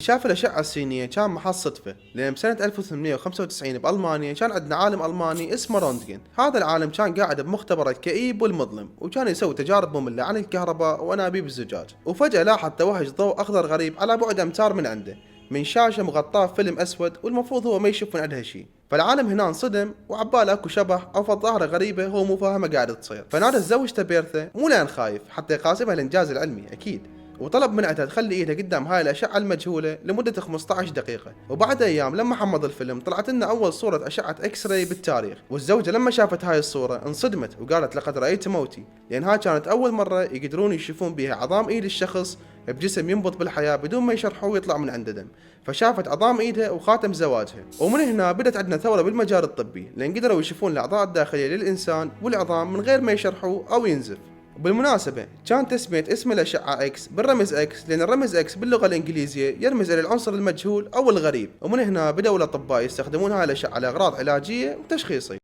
شاف الأشعة السينية كان محل صدفة، لأن بسنة 1895 بألمانيا كان عندنا عالم ألماني اسمه رونتجن. هذا العالم كان قاعد بمختبره الكئيب والمظلم، وكان يسوي تجارب مملة عن الكهرباء وأنابيب الزجاج. وفجأة لاحظ توهج ضوء أخضر غريب على بعد أمتار من عنده، من شاشة مغطاة فيلم أسود، والمفروض هو ما يشوف من عندها شيء. فالعالم هنا انصدم وعباله اكو شبح او ظاهرة غريبة هو مو فاهمه قاعد تصير. فنادى زوجته بيرثا، مو لان خايف، حتى يقاسمها الانجاز العلمي اكيد، وطلب منها تخلي ايدها قدام هاي الاشعه المجهوله لمده 15 دقيقه. وبعد ايام لما حمض الفيلم طلعت لنا اول صوره اشعه اكس راي بالتاريخ. والزوجه لما شافت هاي الصوره انصدمت وقالت لقد رايت موتي، لان هاي كانت اول مره يقدرون يشوفون بها عظام ايد الشخص بجسم ينبض بالحياه بدون ما يشرحوه ويطلع من عنده دم. فشافت عظام ايدها وخاتم زواجها. ومن هنا بدت عندنا ثوره بالمجال الطبي، لان قدروا يشوفون الاعضاء الداخليه للانسان والعظام من غير ما يشرحوه او ينزف. وبالمناسبة كان تسمية اسم الأشعة إكس بالرمز إكس، لأن الرمز إكس باللغة الإنجليزية يرمز إلى العنصر المجهول أو الغريب. ومن هنا بدأوا الأطباء يستخدمون هاي الأشعة لأغراض علاجية وتشخيصية.